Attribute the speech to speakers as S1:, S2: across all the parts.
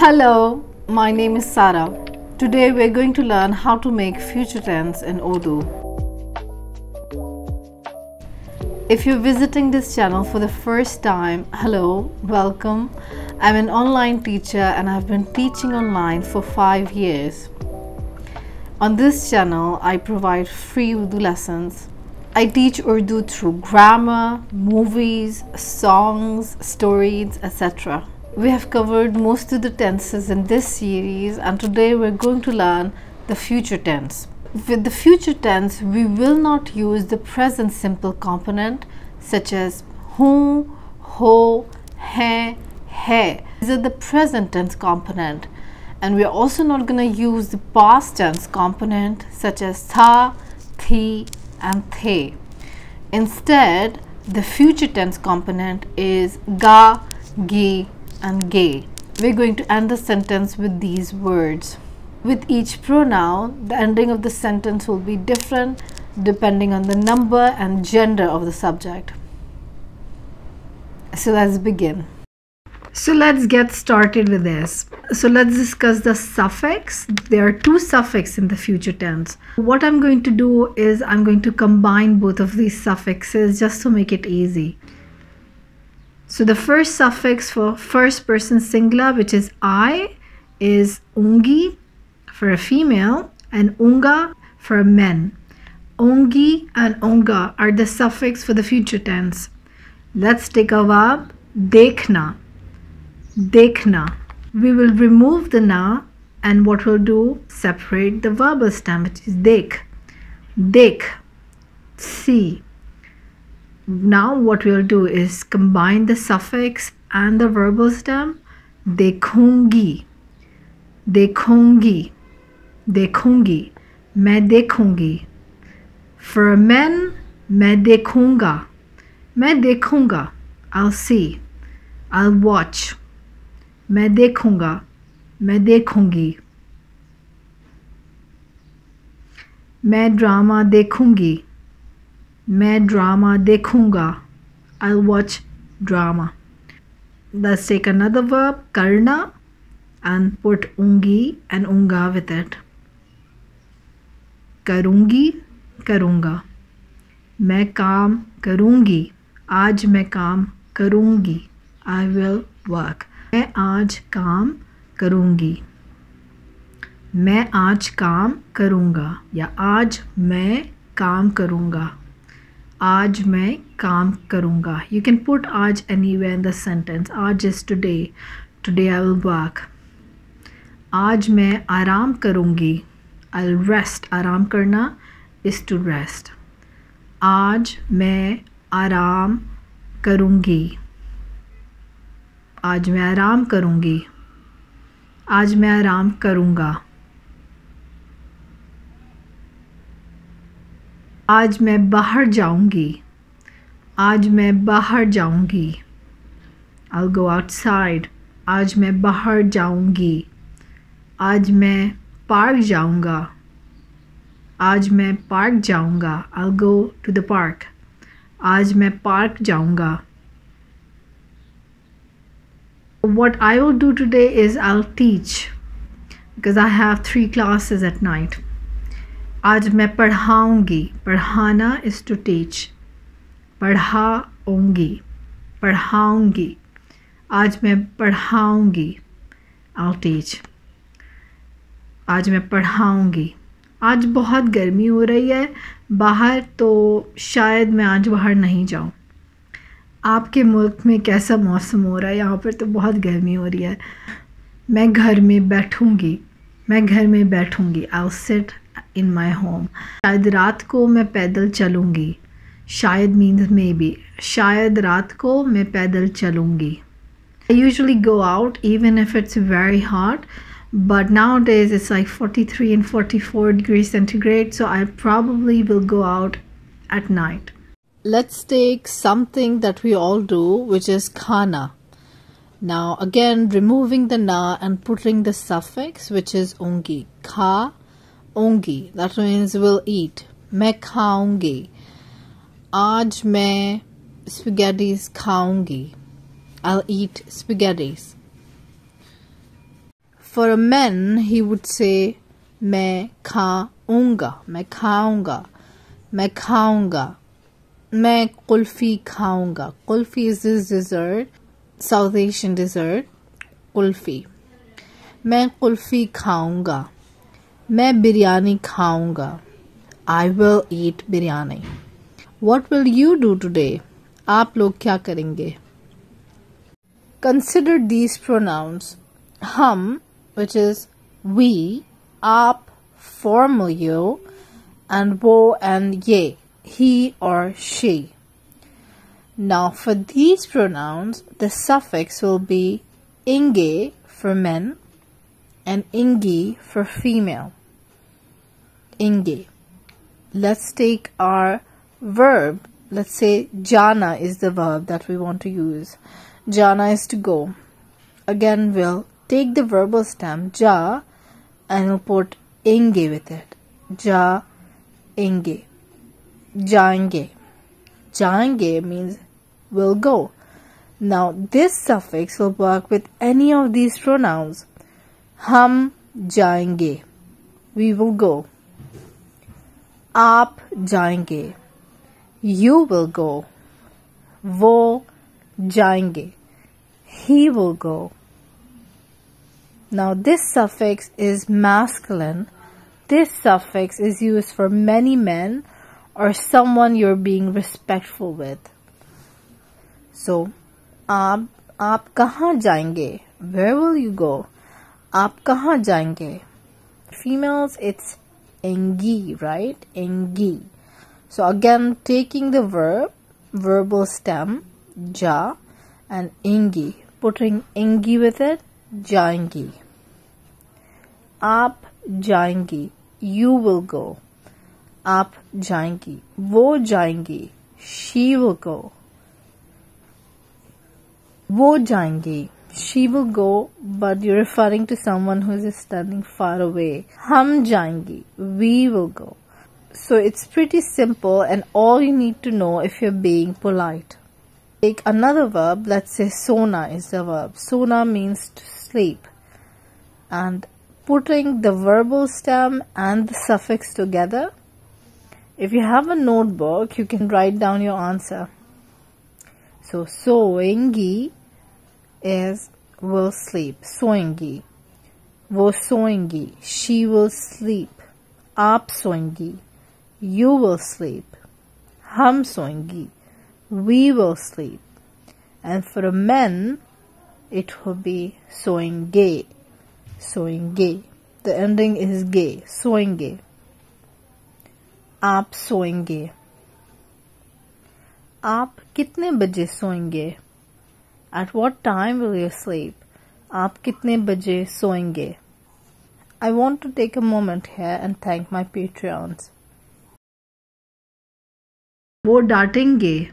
S1: Hello, my name is Sarah. Today we're going to learn how to make future tense in Urdu. If you're visiting this channel for the first time, hello, welcome. I'm an online teacher and I've been teaching online for 5 years. On this channel, I provide free Urdu lessons. I teach Urdu through grammar, movies, songs, stories, etc. We have covered most of the tenses in this series, and today we're going to learn the future tense. With the future tense, we will not use the present simple component such as hu, ho, hai, hai. These are the present tense component, and we're also not going to use the past tense component such as tha, thi, and the. Instead, the future tense component is ga, gi, and ge. We're going to end the sentence with these words. With each pronoun, the ending of the sentence will be different depending on the number and gender of the subject. So let's begin. So let's get started with this. So let's discuss the suffix. There are 2 suffixes in the future tense. What I'm going to do is I'm going to combine both of these suffixes just to make it easy. So the first suffix for first person singular, which is I, is ungi for a female and unga for a man. Ungi and unga are the suffix for the future tense. Let's take a verb, dekhna. Dekhna. We will remove the na, and what we'll do, separate the verbal stem, which is dekh. Dekh. See. Now what we'll do is combine the suffix and the verbal stem. Dekhungi. Dekhungi. Dekhungi. Main dekhungi. For men, main dekhunga. Main dekhunga. I'll see. I'll watch. Main dekhunga. Main dekhungi. Main drama dekhungi. मैं drama देखूंगा. I'll watch drama. Let's take another verb, karna, and put ungi and unga with it. करूंगी, करूंगा. मैं काम करूंगी. आज मैं काम करूंगी. I will work. मैं आज काम करूंगी. मैं आज काम करूंगा या आज मैं काम करूंगा. आज मैं काम करूंगा. You can put आज anywhere in the sentence. आज is today. Today I will work. आज मैं आराम करूंगी. I'll rest. आराम करना is to rest. आज मैं आराम करूंगी. आज मैं आराम करूंगी. आज मैं आराम करूंगा. आज मैं बाहर जाऊंगी. आज मैं बाहर जाऊंगी. I'll go outside. आज मैं बाहर जाऊंगी. आज मैं पार्क जाऊंगा. आज मैं पार्क जाऊंगा. I'll go to the park. आज मैं पार्क जाऊंगा. What I will do today is I'll teach because I have 3 classes at night. आज मैं पढ़ाऊंगी. पढ़ाना is to teach. पढ़ाऊंगी. पढ़ाऊंगी. आज मैं पढ़ाऊंगी. I'll teach. आज मैं पढ़ाऊंगी. आज बहुत गर्मी हो रही है बाहर, तो शायद मैं आज बाहर नहीं जाऊं. आपके मुल्क में कैसा मौसम हो रहा है? यहाँ पर तो बहुत गर्मी हो रही है. मैं घर में बैठूंगी. मैं घर में बैठूंगी. I'll sit in my home. शायद रात को मैं पैदल चलूंगी. शायद means maybe. शायद रात को मैं पैदल चलूंगी. I usually go out even if it's very hot, but nowadays it's like 43 and 44 degrees centigrade, so I probably will go out at night. Let's take something that we all do, which is khana. Now again, removing the na and putting the suffix, which is ungi. Kha, ungi. That means we'll eat. मैं खाऊंगी. आज मैं spaghettis खाऊंगी. I'll eat spaghettis. For a man, he would say मैं खाऊंगा, मैं खाऊंगा, मैं खाऊंगा, मैं कुल्फी खाऊंगा. Kulfi is this dessert, South Asian dessert, kulfi. मैं कुल्फी खाऊंगा. मैं बिरयानी खाऊंगा. I will eat biryani. What will you do today? आप लोग क्या करेंगे? Consider these pronouns. हम, which is we, आप, formal you, and वो and ye, he or she. Now for these pronouns, the suffix will be inge for men and ingi for female. Inge. Let's take our verb. Let's say jana is the verb that we want to use. Jana is to go. Again, we'll take the verbal stem ja and we'll put inge with it. Ja, inge. Jaenge. Jaenge means will go. Now this suffix will work with any of these pronouns. Hum jaenge. We will go. Aap jaenge. You will go. Wo jaenge. He will go. Now this suffix is masculine. This suffix is used for many men or someone you're being respectful with. So, आप कहाँ जाएंगे? Where will you go? आप कहाँ जाएंगे? Females, it's engi, right? Engi. So again, taking the verb, verbal stem, ja, and ingi, putting ingi with it, jaengi. आप जाएंगी. You will go. आप जाएंगी. वो जाएंगी. She will go. वो जाएंगी. She will go, but you're referring to someone who is standing far away. हम जाएंगी. We will go. So it's pretty simple and all you need to know if you're being polite. Take another verb. Let's say sona is the verb. Sona means to sleep. And putting the verbal stem and the suffix together, if you have a notebook, you can write down your answer. So soengi is will sleep. Soengi. वो सोएंगी. She will sleep. आप सोएंगी. You will sleep. हम सोएंगी. We will sleep. And for a men, it will be सोएंगे. सोएंगे. The ending is ge. सोएंगे. आप सोएंगे. आप कितने बजे सोएंगे? At what time will you sleep? आप कितने बजे सोएंगे? I want to take a moment here and thank my Patreons. वो डांटेंगे.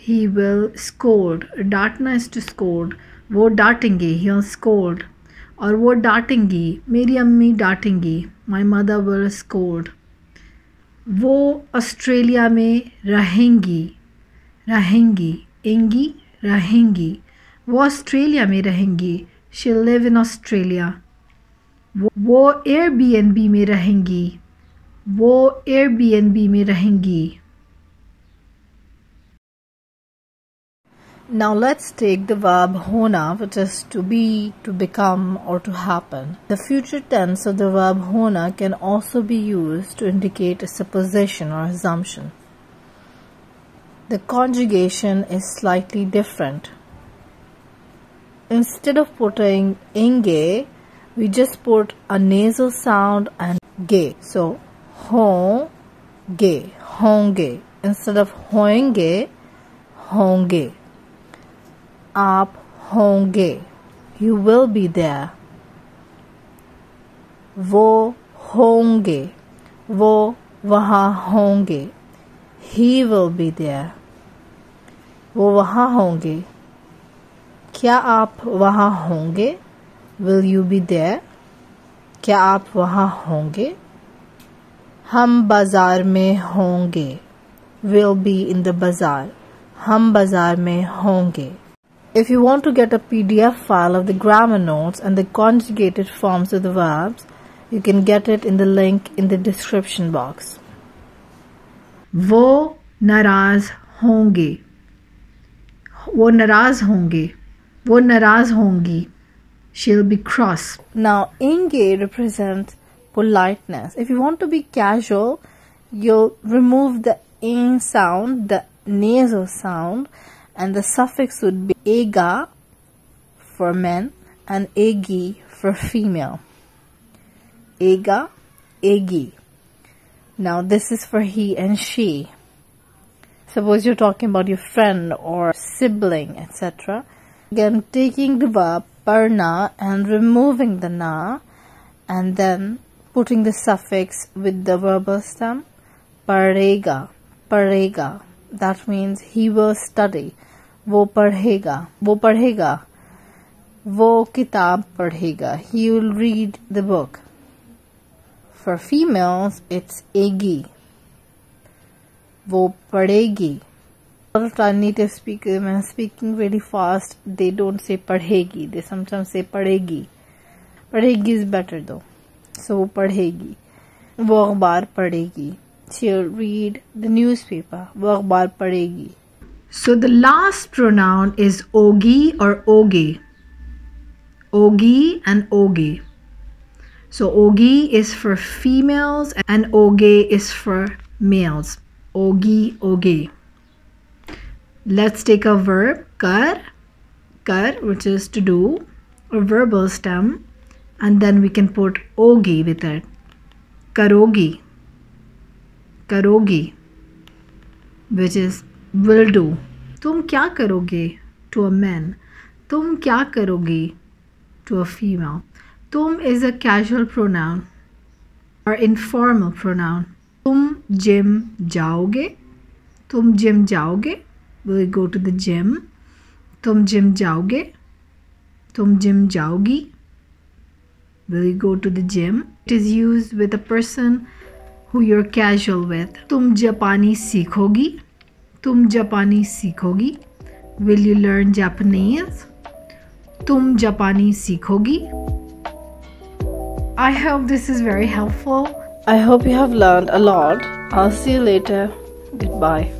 S1: He will scold. डांटना is to scold. वो डांटेंगे. He'll scold. और वो डांटेंगी. मेरी अम्मी डांटेंगी. My mother will scold. वो ऑस्ट्रेलिया में रहेंगी. रहेंगी. इंगी रहेंगी. वो ऑस्ट्रेलिया में रहेंगी. She'll live in Australia. वो Airbnb में रहेंगी. वो Airbnb में रहेंगी. Now let's take the verb hona, which is to be, to become, or to happen. The future tense of the verb hona can also be used to indicate a supposition or assumption. The conjugation is slightly different. Instead of putting inge, we just put a nasal sound and ge. So, honge, honge. Instead of hoenge, honge. आप होंगे. You will be there. वो होंगे. वो वहाँ होंगे. He will be there. वो वहाँ होंगे. क्या आप वहाँ होंगे? Will you be there? क्या आप वहाँ होंगे? हम बाजार में होंगे. Will be in the bazaar. हम बाजार में होंगे. If you want to get a PDF file of the grammar notes and the conjugated forms of the verbs, you can get it in the link in the description box. वो नाराज होंगे. वो नाराज होंगे. वो नाराज होंगी. She'll be cross. Now, inge represents politeness. If you want to be casual, you'll remove the ing sound, the nasal sound, and the suffix would be ega for men and egi for female. Ega, egi. Now, this is for he and she. Suppose you're talking about your friend or sibling, etc. Again, taking the verb parna and removing the na, and then putting the suffix with the verbal stem. Parega, parega. That means he will study. वो पढ़ेगा. वो पढ़ेगा. वो किताब पढ़ेगा. He will read the book. For females, it's egi. वो पढ़ेगी. A lot of native speakers, when speaking really fast, they don't say पढ़ेगी. They sometimes say पढ़ेगी. पढ़ेगी is better though. So वो पढ़ेगी. वो अखबार पढ़ेगी. She'll read the newspaper. वो अखबार पढ़ेगी. So the last pronoun is ogi or oge. Ogi and oge. So ogi is for females and oge is for males. Ogi, oge. Let's take a verb, kar, which is to do, a verbal stem, and then we can put ogi with it. Karogi, karogi, which is will do. तुम क्या करोगे to a man. तुम क्या करोगी to a female. तुम is a casual pronoun or informal pronoun. तुम gym जाओगे. तुम gym जाओगे. Will you go to the gym? तुम gym जाओगे. तुम gym जाओगी. Will you go to the gym? It is used with a person who you're casual with. तुम जापानी सीखोगी. तुम जापानी सीखोगी. Will you learn Japanese? तुम जापानी सीखोगी. I hope this is very helpful. I hope you have learned a lot. I'll see you later. Goodbye.